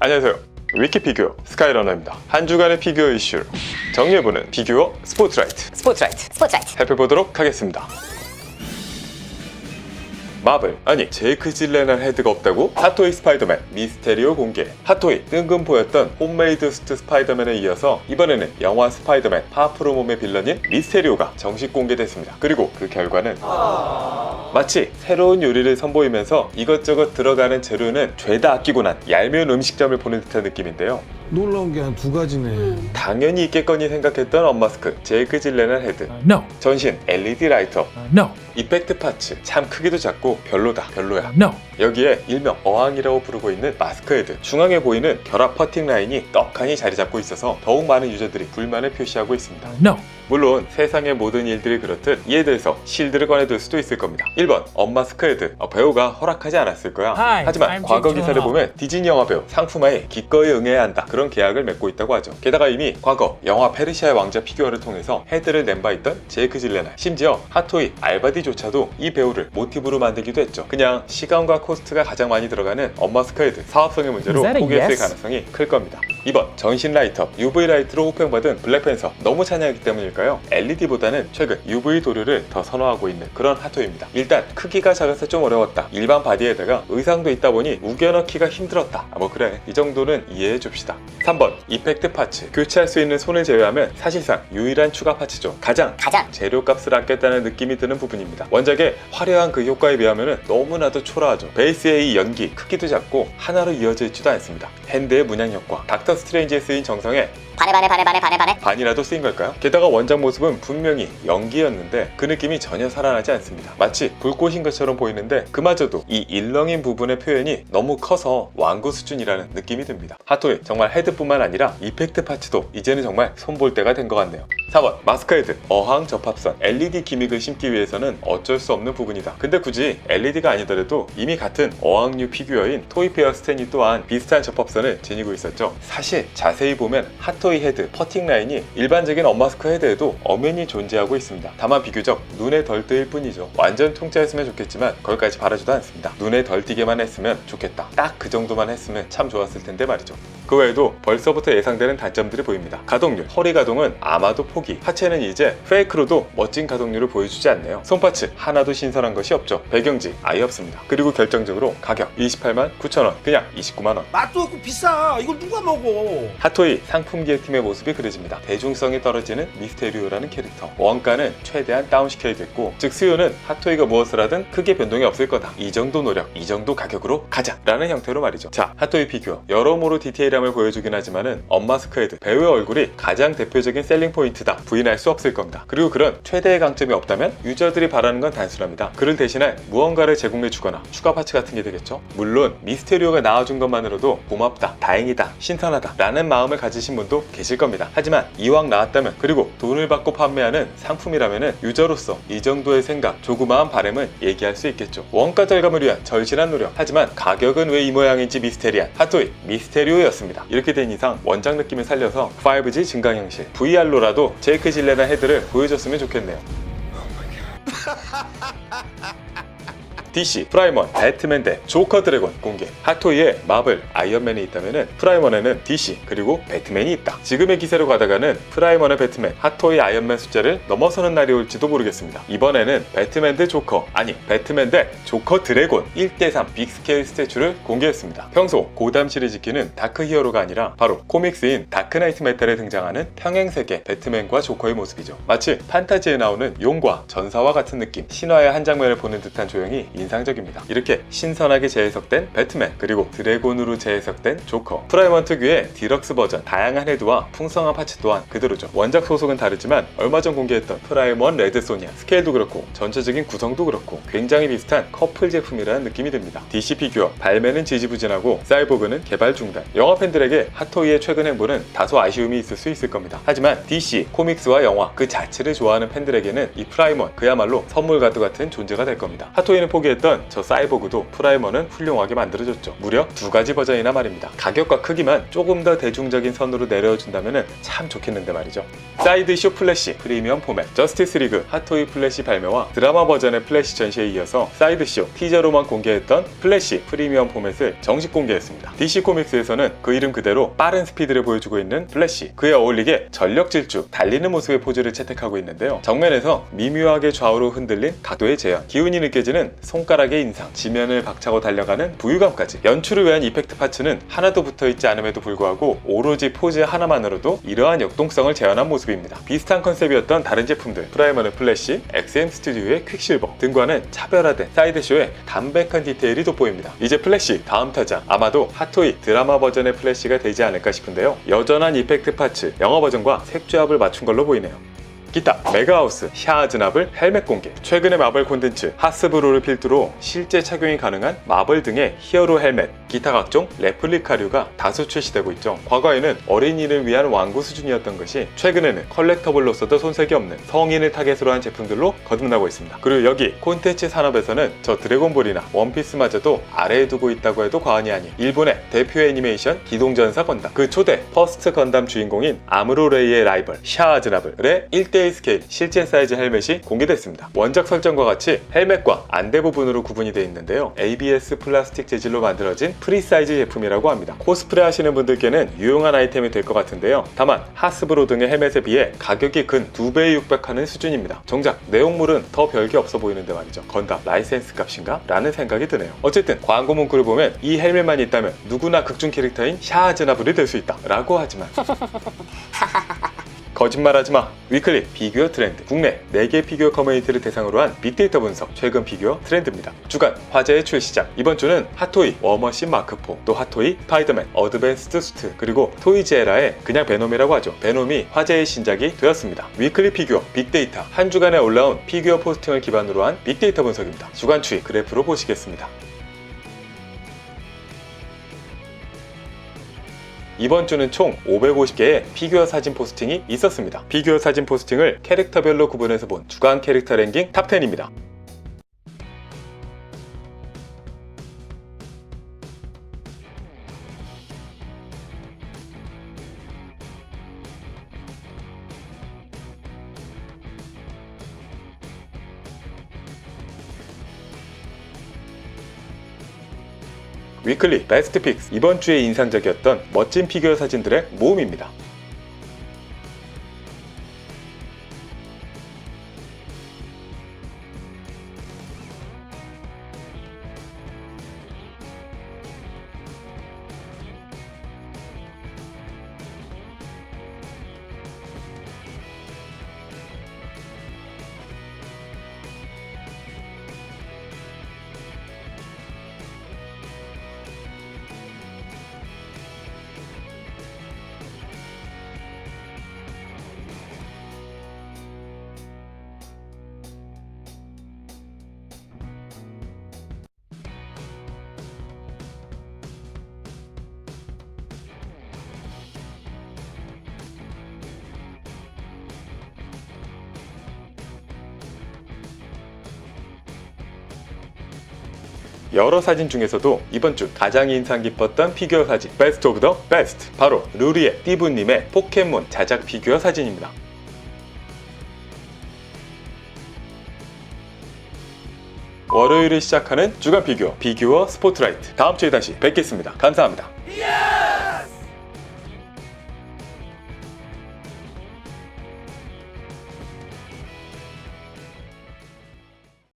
안녕하세요. 위키피규어 스카이러너입니다. 한 주간의 피규어 이슈를 정리해보는 피규어 스포트라이트 살펴보도록 하겠습니다. 마블, 아니 제이크 질레날 헤드가 없다고? 핫토이 스파이더맨 미스테리오 공개. 핫토이 뜬금포였던 홈메이드 수트 스파이더맨에 이어서 이번에는 영화 스파이더맨 파프로 몸의 빌런인 미스테리오가 정식 공개됐습니다. 그리고 그 결과는 마치 새로운 요리를 선보이면서 이것저것 들어가는 재료는 죄다 아끼고 난 얄미운 음식점을 보는 듯한 느낌인데요. 놀라운 게 한 두 가지네. 당연히 있겠거니 생각했던 언마스크 제이크 질레날 헤드. No. 전신 LED 라이트업. No. 이펙트 파츠 참 크기도 작고 별로야. No. 여기에 일명 어항이라고 부르고 있는 마스크 헤드, 중앙에 보이는 결합 퍼팅 라인이 떡하니 자리 잡고 있어서 더욱 많은 유저들이 불만을 표시하고 있습니다. No. 물론 세상의 모든 일들이 그렇듯 이에 대해서 실드를 꺼내둘 수도 있을 겁니다. 1번 언마스크 헤드. 배우가 허락하지 않았을 거야. Hi, 하지만 I'm 과거 Jake 기사를 Gyllenhaal. 보면 디즈니 영화 배우 상품화에 기꺼이 응해야 한다, 그런 계약을 맺고 있다고 하죠. 게다가 이미 과거 영화 페르시아의 왕자 피규어를 통해서 헤드를 낸 바 있던 제이크 질레날, 심지어 핫토이 알바디조차도 이 배우를 모티브로 만들기도 했죠. 그냥 시간과 코스트가 가장 많이 들어가는 언마스크 헤드, 사업성의 문제로 Is that a 포기했을 yes? 가능성이 클 겁니다. 2번 전신 라이트업. UV 라이트로 호평받은 블랙팬서 너무 찬양하기 때문일까요? LED보다는 최근 UV 도료를 더 선호하고 있는 그런 핫토이입니다. 일단 크기가 작아서 좀 어려웠다, 일반 바디에다가 의상도 있다 보니 우겨넣기가 힘들었다, 뭐 그래, 이 정도는 이해해 줍시다. 3번 이펙트 파츠. 교체할 수 있는 손을 제외하면 사실상 유일한 추가 파츠죠. 가장 재료값을 아꼈다는 느낌이 드는 부분입니다. 원작의 화려한 그 효과에 비하면 너무나도 초라하죠. 베이스의 이 연기, 크기도 작고 하나로 이어져 있지도 않습니다. 핸드의 문양 효과, 닥터 스트레인지에 쓰인 정성에 반이라도 쓰인 걸까요? 게다가 원작 모습은 분명히 연기였는데 그 느낌이 전혀 살아나지 않습니다. 마치 불꽃인 것처럼 보이는데 그마저도 이 일렁인 부분의 표현이 너무 커서 완구 수준이라는 느낌이 듭니다. 핫토이 정말 헤드뿐만 아니라 이펙트 파츠도 이제는 정말 손볼 때가 된 것 같네요. 4번 마스크 헤드. 어항 접합선. LED 기믹을 심기 위해서는 어쩔 수 없는 부분이다. 근데 굳이 LED가 아니더라도 이미 같은 어항류 피규어인 토이페어 스탠이 또한 비슷한 접합선을 지니고 있었죠. 사실 자세히 보면 핫토이 헤드 퍼팅 라인이 일반적인 언마스크 헤드에도 엄연히 존재하고 있습니다. 다만 비교적 눈에 덜 띄일 뿐이죠. 완전 통째였으면 좋겠지만 그걸까지 바라지도 않습니다. 눈에 덜 띄게만 했으면 좋겠다, 딱 그 정도만 했으면 참 좋았을 텐데 말이죠. 그 외에도 벌써부터 예상되는 단점들이 보입니다. 가동률. 허리 가동은 아마도 포기. 하체는 이제 페이크로도 멋진 가동률을 보여주지 않네요. 손파츠 하나도 신선한 것이 없죠. 배경지 아예 없습니다. 그리고 결정적으로 가격 289,000원, 그냥 29만원. 맛도 없고 비싸. 이걸 누가 먹어? 핫토이 상품 기획팀의 모습이 그려집니다. 대중성이 떨어지는 미스테리오라는 캐릭터. 원가는 최대한 다운시켜야겠고, 즉 수요는 핫토이가 무엇을 하든 크게 변동이 없을 거다, 이 정도 노력, 이 정도 가격으로 가자 라는 형태로 말이죠. 자, 핫토이 피규어 여러모로 디테일함을 보여주긴 하지만은 언마스크 헤드, 배우의 얼굴이 가장 대표적인 셀링 포인트다, 부인할 수 없을 겁니다. 그리고 그런 최대의 강점이 없다면 유저들이 바라는 건 단순합니다. 그를 대신할 무언가를 제공해 주거나 추가 파츠 같은 게 되겠죠. 물론 미스테리오가 나와준 것만으로도 고맙다, 다행이다, 신선하다 라는 마음을 가지신 분도 계실 겁니다. 하지만 이왕 나왔다면, 그리고 돈을 받고 판매하는 상품이라면 유저로서 이 정도의 생각, 조그마한 바램은 얘기할 수 있겠죠. 원가 절감을 위한 절실한 노력. 하지만 가격은 왜 이 모양인지 미스테리한 핫토이 미스테리오였습니다. 이렇게 된 이상 원작 느낌을 살려서 5G 증강 형식 VR로라도 제이크 질레날 헤드를 보여줬으면 좋겠네요. DC 프라이먼 배트맨 대 조커 드래곤 공개. 핫토이에 마블, 아이언맨이 있다면 프라이먼에는 DC 그리고 배트맨이 있다. 지금의 기세로 가다가는 프라이먼의 배트맨, 핫토이 아이언맨 숫자를 넘어서는 날이 올지도 모르겠습니다. 이번에는 배트맨 대 조커, 아니 배트맨 대 조커 드래곤 1대3 빅스케일 스태츄를 공개했습니다. 평소 고담시를 지키는 다크 히어로가 아니라 바로 코믹스인 다크나이트 메탈에 등장하는 평행세계 배트맨과 조커의 모습이죠. 마치 판타지에 나오는 용과 전사와 같은 느낌, 신화의 한 장면을 보는 듯한 조형이 인상적입니다. 이렇게 신선하게 재해석된 배트맨, 그리고 드래곤으로 재해석된 조커, 프라이먼 특유의 디럭스 버전, 다양한 헤드와 풍성한 파츠 또한 그대로죠. 원작 소속은 다르지만 얼마 전 공개했던 프라이먼 레드 소니아, 스케일도 그렇고 전체적인 구성도 그렇고 굉장히 비슷한 커플 제품이라는 느낌이 듭니다. DC 피규어 발매는 지지부진하고 사이보그는 개발 중단. 영화 팬들에게 핫토이의 최근 행보는 다소 아쉬움이 있을 수 있을 겁니다. 하지만 DC, 코믹스와 영화 그 자체를 좋아하는 팬들에게는 이 프라이먼 그야말로 선물 가드 같은 존재가 될 겁니다. 핫토이는 포기해 공개했던 저 사이보그도 프라이머는 훌륭하게 만들어졌죠. 무려 2가지 버전이나 말입니다. 가격과 크기만 조금 더 대중적인 선으로 내려준다면 참 좋겠는데 말이죠. 사이드쇼 플래시 프리미엄 포맷 저스티스 리그 핫토이 플래시 발매와 드라마 버전의 플래시 전시에 이어서 사이드쇼 티저로만 공개했던 플래시 프리미엄 포맷을 정식 공개했습니다. DC 코믹스에서는 그 이름 그대로 빠른 스피드를 보여주고 있는 플래시, 그에 어울리게 전력 질주, 달리는 모습의 포즈를 채택하고 있는데요. 정면에서 미묘하게 좌우로 흔들린 각도의 재현, 기운이 느껴지는 손가락의 인상, 지면을 박차고 달려가는 부유감까지 연출을 위한 이펙트 파츠는 하나도 붙어있지 않음에도 불구하고 오로지 포즈 하나만으로도 이러한 역동성을 재현한 모습입니다. 비슷한 컨셉이었던 다른 제품들 프라이머는 플래시, XM 스튜디오의 퀵실버 등과는 차별화된 사이드쇼의 담백한 디테일이 돋보입니다. 이제 플래시 다음 타자 아마도 핫토이 드라마 버전의 플래시가 되지 않을까 싶은데요. 여전한 이펙트 파츠 영어 버전과 색조합을 맞춘 걸로 보이네요. 기타 메가하우스 샤아즈나블 헬멧 공개. 최근의 마블 콘텐츠 하스브로를 필두로 실제 착용이 가능한 마블 등의 히어로 헬멧, 기타 각종 레플리카류가 다수 출시되고 있죠. 과거에는 어린이를 위한 완구 수준이었던 것이 최근에는 컬렉터블로서도 손색이 없는 성인을 타겟으로 한 제품들로 거듭나고 있습니다. 그리고 여기 콘텐츠 산업에서는 저 드래곤볼이나 원피스마저도 아래에 두고 있다고 해도 과언이 아닌 일본의 대표 애니메이션 기동전사 건담, 그 초대 퍼스트 건담 주인공인 아무로레이의 라이벌 샤아즈나블의 1대1 스케일 실제 사이즈 헬멧이 공개됐습니다. 원작 설정과 같이 헬멧과 안대 부분으로 구분이 되어 있는데요. ABS 플라스틱 재질로 만들어진 프리 사이즈 제품이라고 합니다. 코스프레 하시는 분들께는 유용한 아이템이 될 것 같은데요. 다만 하스브로 등의 헬멧에 비해 가격이 근 2배에 육박하는 수준입니다. 정작 내용물은 더 별게 없어 보이는데 말이죠. 건담 라이센스 값인가? 라는 생각이 드네요. 어쨌든 광고 문구를 보면 이 헬멧만 있다면 누구나 극중 캐릭터인 샤아즈나블이 될 수 있다 라고 하지만 거짓말하지마. 위클리 피규어 트렌드. 국내 4개 피규어 커뮤니티를 대상으로 한 빅데이터 분석, 최근 피규어 트렌드입니다. 주간 화제의 출시작. 이번 주는 핫토이 워머신 마크4, 또 핫토이 스파이더맨 어드밴스드 수트, 그리고 토이즈에라의 그냥 베놈이라고 하죠. 베놈이 화제의 신작이 되었습니다. 위클리 피규어 빅데이터, 한 주간에 올라온 피규어 포스팅을 기반으로 한 빅데이터 분석입니다. 주간 추이 그래프로 보시겠습니다. 이번 주는 총 550개의 피규어 사진 포스팅이 있었습니다. 피규어 사진 포스팅을 캐릭터별로 구분해서 본 주간 캐릭터 랭킹 탑10입니다. 위클리 베스트 픽스, 이번 주에 인상적이었던 멋진 피규어 사진들의 모음입니다. 여러 사진 중에서도 이번 주 가장 인상 깊었던 피규어 사진 베스트 오브 더 베스트, 바로 루리의 띠부님의 포켓몬 자작 피규어 사진입니다. 월요일을 시작하는 주간 피규어 스포트라이트, 다음 주에 다시 뵙겠습니다. 감사합니다.